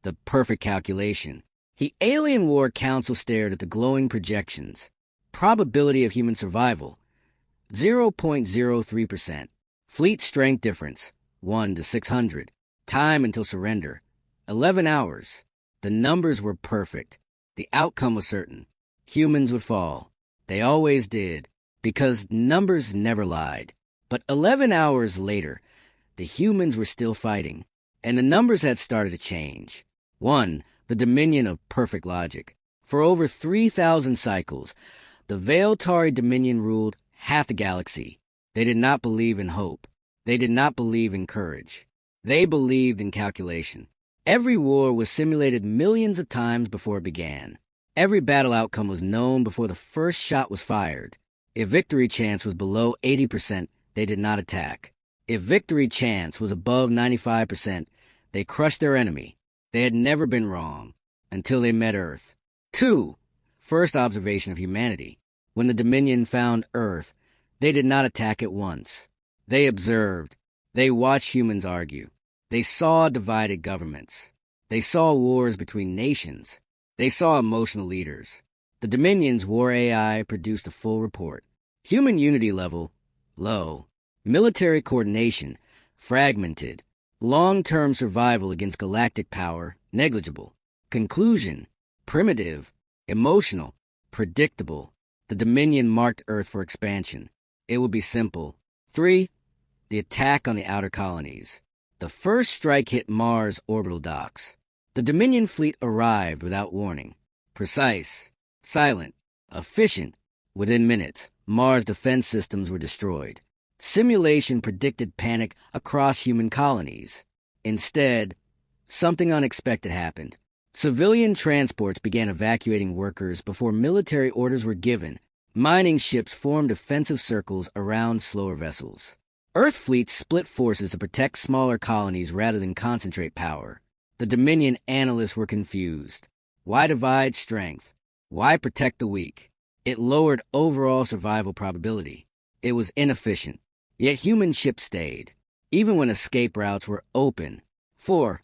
the perfect calculation. The Alien War Council stared at the glowing projections. Probability of human survival, 0.03%. Fleet strength difference, 1 to 600. Time until surrender, 11 hours. The numbers were perfect. The outcome was certain. Humans would fall. They always did, because numbers never lied. But 11 hours later, the humans were still fighting, and the numbers had started to change. 1. The dominion of perfect logic. For over 3,000 cycles, the Veiltari Dominion ruled half the galaxy. They did not believe in hope. They did not believe in courage. They believed in calculation. Every war was simulated millions of times before it began. Every battle outcome was known before the first shot was fired. If victory chance was below 80%, they did not attack. If victory chance was above 95%, they crushed their enemy. They had never been wrong, until they met Earth. 2. First observation of humanity. When the Dominion found Earth, they did not attack at once. They observed. They watched humans argue. They saw divided governments. They saw wars between nations. They saw emotional leaders. The Dominion's war AI produced a full report. Human unity level, low. Military coordination, fragmented. Long-term survival against galactic power, negligible. Conclusion, primitive, emotional, predictable. The Dominion marked Earth for expansion. It would be simple. 3. The attack on the outer colonies. The first strike hit Mars orbital docks. The Dominion fleet arrived without warning. Precise, silent, efficient. Within minutes, Mars defense systems were destroyed. Simulation predicted panic across human colonies. Instead, something unexpected happened. Civilian transports began evacuating workers before military orders were given. Mining ships formed defensive circles around slower vessels. Earth fleets split forces to protect smaller colonies rather than concentrate power. The Dominion analysts were confused. Why divide strength? Why protect the weak? It lowered overall survival probability. It was inefficient. Yet human ships stayed, even when escape routes were open. 4.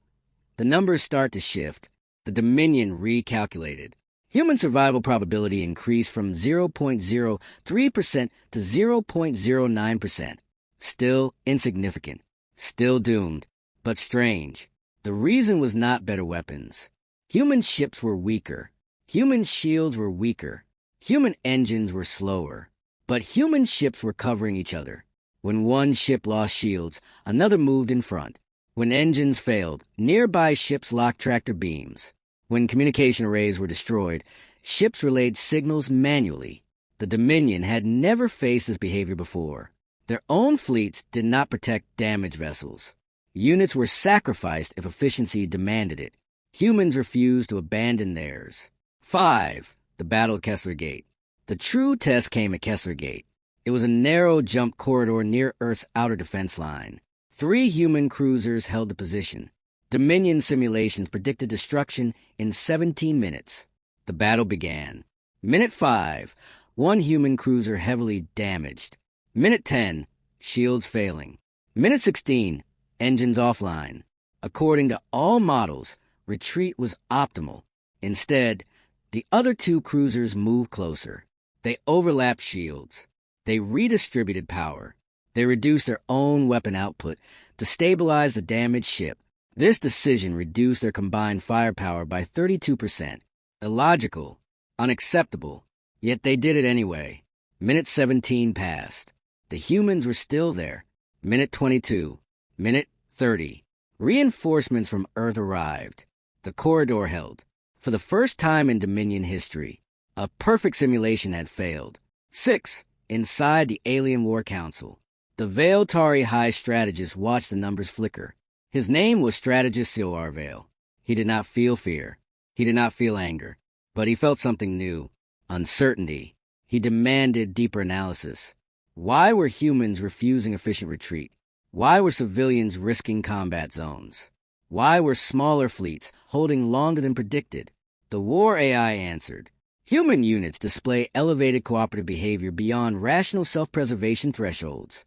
The numbers start to shift. The Dominion recalculated. Human survival probability increased from 0.03% to 0.09%. Still insignificant. Still doomed. But strange. The reason was not better weapons. Human ships were weaker. Human shields were weaker. Human engines were slower. But human ships were covering each other. When one ship lost shields, another moved in front. When engines failed, nearby ships locked tractor beams. When communication arrays were destroyed, ships relayed signals manually. The Dominion had never faced this behavior before. Their own fleets did not protect damaged vessels. Units were sacrificed if efficiency demanded it. Humans refused to abandon theirs. 5. The Battle of Kessler Gate. The true test came at Kessler Gate. It was a narrow jump corridor near Earth's outer defense line. 3 human cruisers held the position. Dominion simulations predicted destruction in 17 minutes. The battle began. Minute 5, 1 human cruiser heavily damaged. Minute 10, shields failing. Minute 16, engines offline. According to all models, retreat was optimal. Instead, the other 2 cruisers moved closer. They overlapped shields. They redistributed power. They reduced their own weapon output to stabilize the damaged ship. This decision reduced their combined firepower by 32%. Illogical, unacceptable, yet they did it anyway. Minute 17 passed. The humans were still there. Minute 22. Minute 30. Reinforcements from Earth arrived. The corridor held. For the first time in Dominion history, a perfect simulation had failed. 6. Inside the Alien War Council. The Veiltari High Strategist watched the numbers flicker. His name was Strategist Silwarvale. He did not feel fear. He did not feel anger. But he felt something new. Uncertainty. He demanded deeper analysis. Why were humans refusing efficient retreat? Why were civilians risking combat zones? Why were smaller fleets holding longer than predicted? The war AI answered. Human units display elevated cooperative behavior beyond rational self-preservation thresholds.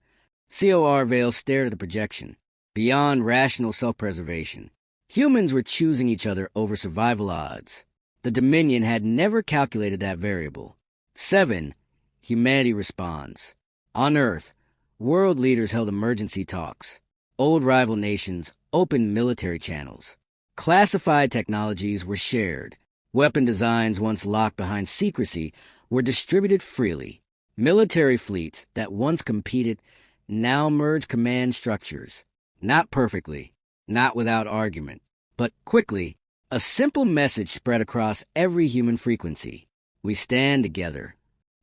COR Vale stared at the projection. Beyond rational self-preservation. Humans were choosing each other over survival odds. The Dominion had never calculated that variable. 7. Humanity responds. On Earth, world leaders held emergency talks. Old rival nations opened military channels. Classified technologies were shared. Weapon designs once locked behind secrecy were distributed freely. Military fleets that once competed now merged command structures. Not perfectly, not without argument, but quickly. A simple message spread across every human frequency. We stand together.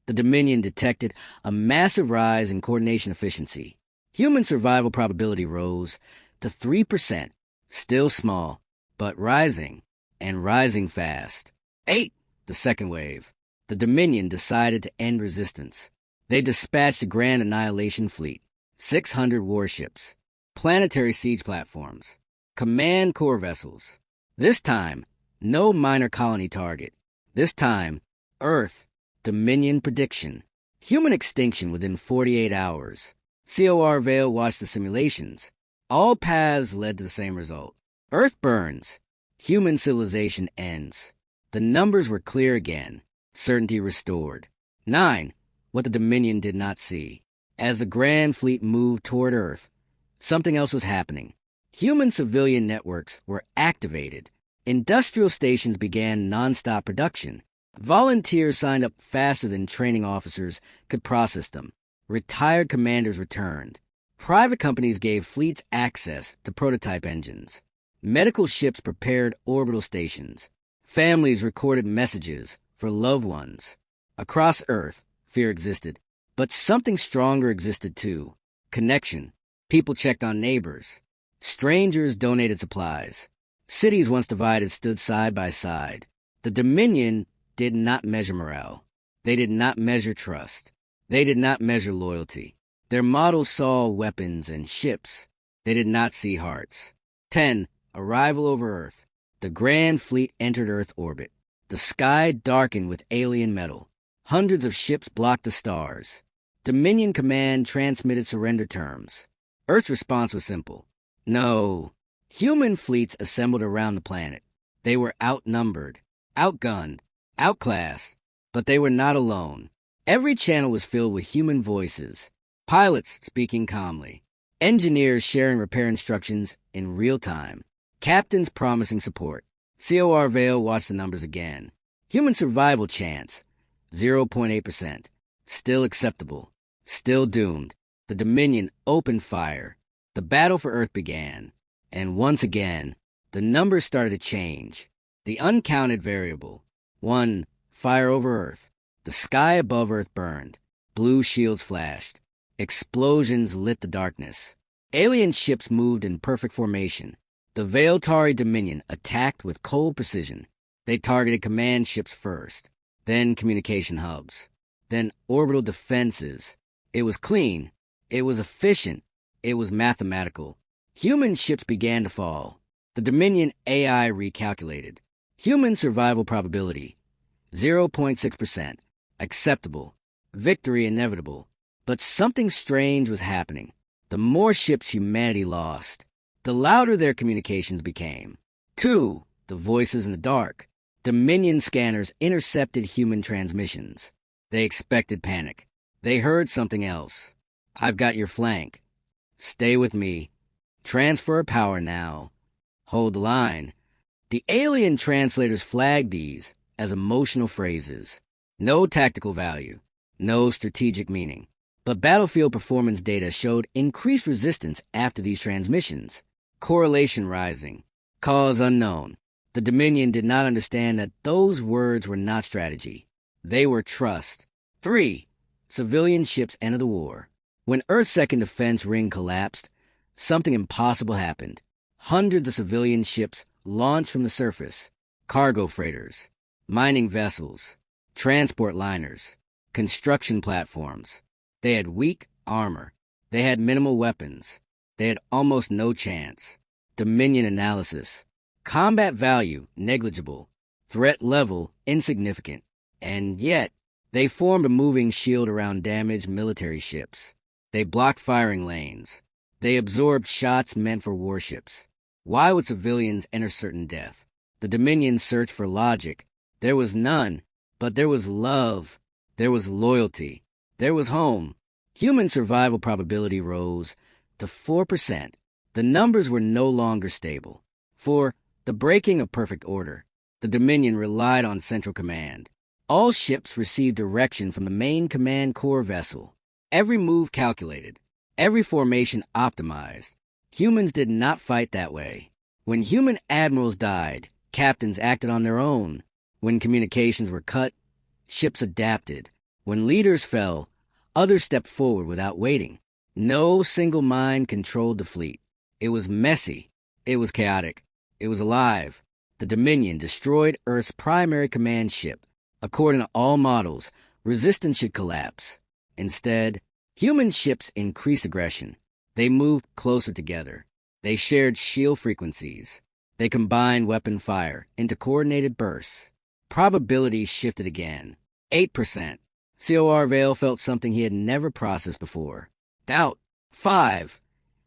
The Dominion detected a massive rise in coordination efficiency. Human survival probability rose to 3%, still small, but rising, and rising fast. 8. The second wave. The Dominion decided to end resistance. They dispatched a Grand Annihilation Fleet, 600 warships, planetary siege platforms, command core vessels. This time, no minor colony target. This time, Earth. Dominion prediction. Human extinction within 48 hours. COR Vale watched the simulations. All paths led to the same result. Earth burns. Human civilization ends. The numbers were clear again. Certainty restored. 9. What the Dominion did not see. As the Grand Fleet moved toward Earth, something else was happening. Human civilian networks were activated. Industrial stations began nonstop production. Volunteers signed up faster than training officers could process them. Retired commanders returned. Private companies gave fleets access to prototype engines. Medical ships prepared orbital stations. Families recorded messages for loved ones. Across Earth, fear existed, but something stronger existed too. Connection. People checked on neighbors. Strangers donated supplies. Cities once divided stood side by side. The Dominion did not measure morale. They did not measure trust. They did not measure loyalty. Their models saw weapons and ships. They did not see hearts. 10. Arrival over Earth. The Grand Fleet entered Earth orbit. The sky darkened with alien metal. Hundreds of ships blocked the stars. Dominion Command transmitted surrender terms. Earth's response was simple. No. Human fleets assembled around the planet. They were outnumbered, outgunned, outclassed, but they were not alone. Every channel was filled with human voices, pilots speaking calmly, engineers sharing repair instructions in real time, captains promising support. COR Vale watched the numbers again. Human survival chance, 0.8%. Still acceptable. Still doomed. The Dominion opened fire. The battle for Earth began. And once again, the numbers started to change. The uncounted variable. 1. Fire over Earth. The sky above Earth burned. Blue shields flashed. Explosions lit the darkness. Alien ships moved in perfect formation. The Veiltari Dominion attacked with cold precision. They targeted command ships first, then communication hubs, then orbital defenses. It was clean. It was efficient. It was mathematical. Human ships began to fall. The Dominion AI recalculated. Human survival probability, 0.6%. Acceptable. Victory inevitable. But something strange was happening. The more ships humanity lost, the louder their communications became. 2. The voices in the dark. Dominion scanners intercepted human transmissions. They expected panic. They heard something else. I've got your flank. Stay with me. Transfer power now. Hold the line. The alien translators flagged these as emotional phrases. No tactical value. No strategic meaning. But battlefield performance data showed increased resistance after these transmissions. Correlation rising. Cause unknown. The Dominion did not understand that those words were not strategy. They were trust. 3. Civilian ships entered the war. When Earth's second defense ring collapsed, something impossible happened. Hundreds of civilian ships launched from the surface. Cargo freighters, mining vessels, transport liners, construction platforms. They had weak armor. They had minimal weapons. They had almost no chance. Dominion analysis. Combat value, negligible. Threat level, insignificant. And yet, they formed a moving shield around damaged military ships. They blocked firing lanes. They absorbed shots meant for warships. Why would civilians enter certain death? The Dominion searched for logic. There was none, but there was love. There was loyalty. There was home. Human survival probability rose to 4%. The numbers were no longer stable. For the breaking of perfect order, the Dominion relied on central command. All ships received direction from the main command core vessel. Every move calculated. Every formation optimized. Humans did not fight that way. When human admirals died, captains acted on their own. When communications were cut, ships adapted. When leaders fell, others stepped forward without waiting. No single mind controlled the fleet. It was messy. It was chaotic. It was alive. The Dominion destroyed Earth's primary command ship. According to all models, resistance should collapse. Instead, human ships increased aggression. They moved closer together. They shared shield frequencies. They combined weapon fire into coordinated bursts. Probability shifted again. 8%. COR Vale felt something he had never processed before. Doubt. 5.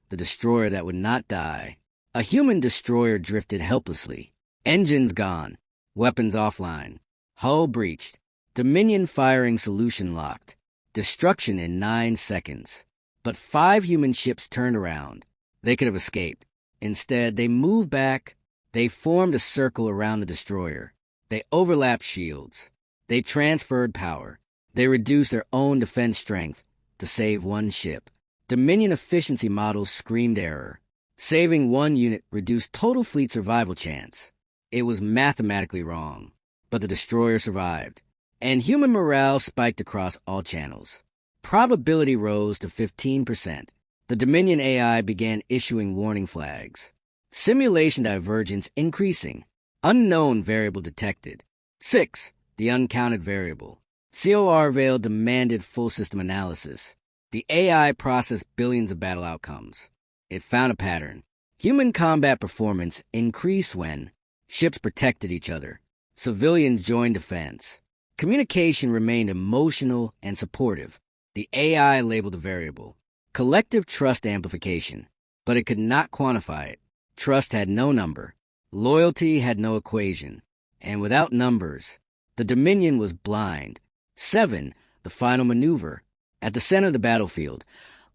The destroyer that would not die. A human destroyer drifted helplessly. Engines gone. Weapons offline. Hull breached. Dominion firing solution locked. Destruction in 9 seconds. But 5 human ships turned around. They could have escaped. Instead, they moved back. They formed a circle around the destroyer. They overlapped shields. They transferred power. They reduced their own defense strength to save one ship. Dominion efficiency models screamed error. Saving one unit reduced total fleet survival chance. It was mathematically wrong. But the destroyer survived. And human morale spiked across all channels. Probability rose to 15%. The Dominion AI began issuing warning flags. Simulation divergence increasing. Unknown variable detected. 6. The uncounted variable. COR Vale demanded full system analysis. The AI processed billions of battle outcomes. It found a pattern. Human combat performance increased when ships protected each other. Civilians joined defense. Communication remained emotional and supportive. The AI labeled a variable. Collective trust amplification. But it could not quantify it. Trust had no number. Loyalty had no equation. And without numbers, the Dominion was blind. 7. The final maneuver. At the center of the battlefield,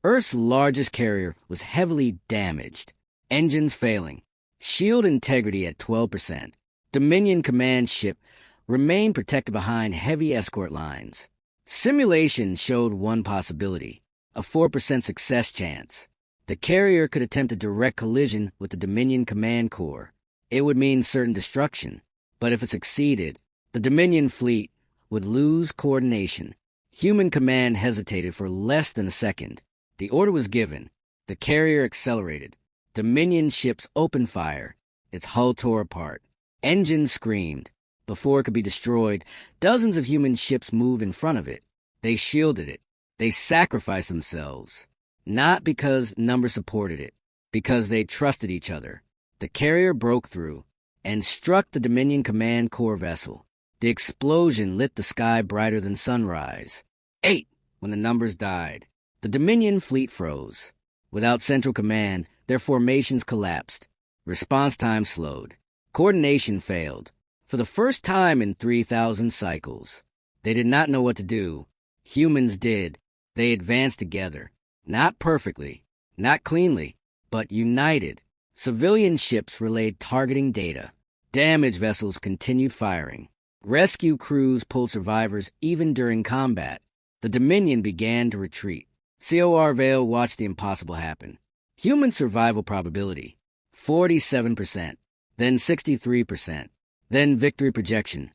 Earth's largest carrier was heavily damaged. Engines failing. Shield integrity at 12%. Dominion command ship remained protected behind heavy escort lines. Simulation showed one possibility, a 4% success chance. The carrier could attempt a direct collision with the Dominion command core. It would mean certain destruction, but if it succeeded, the Dominion fleet would lose coordination. Human command hesitated for less than a second. The order was given. The carrier accelerated. Dominion ships opened fire. Its hull tore apart. Engines screamed. Before it could be destroyed, dozens of human ships moved in front of it. They shielded it. They sacrificed themselves. Not because numbers supported it, because they trusted each other. The carrier broke through and struck the Dominion command core vessel. The explosion lit the sky brighter than sunrise. 8. When the numbers died, the Dominion fleet froze. Without central command, their formations collapsed. Response time slowed. Coordination failed. For the first time in 3,000 cycles, they did not know what to do. Humans did. They advanced together. Not perfectly, not cleanly, but united. Civilian ships relayed targeting data. Damaged vessels continued firing. Rescue crews pulled survivors even during combat. The Dominion began to retreat. COR Vale watched the impossible happen. Human survival probability, 47%, then 63%, then victory projection,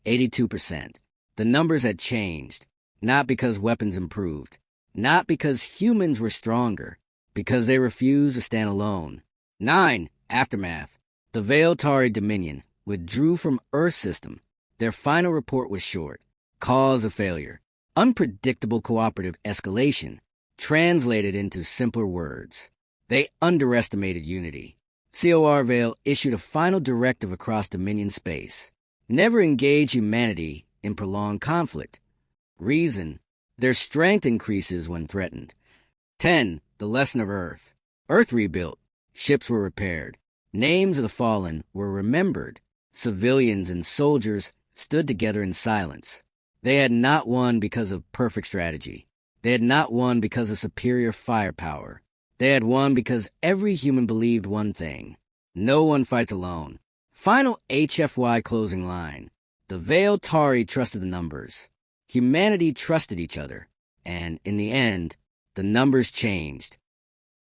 82%. The numbers had changed, not because weapons improved, not because humans were stronger, because they refused to stand alone. 9. Aftermath. The Veiltari Dominion withdrew from Earth system. Their final report was short. Cause of failure. Unpredictable cooperative escalation. Translated into simpler words. They underestimated unity. COR Vale issued a final directive across Dominion space. Never engage humanity in prolonged conflict. Reason. Their strength increases when threatened. 10. The lesson of Earth. Earth rebuilt. Ships were repaired. Names of the fallen were remembered. Civilians and soldiers stood together in silence. They had not won because of perfect strategy. They had not won because of superior firepower. They had won because every human believed one thing: no one fights alone. Final HFY closing line. The Veiled Tari trusted the numbers. Humanity trusted each other. And in the end, the numbers changed.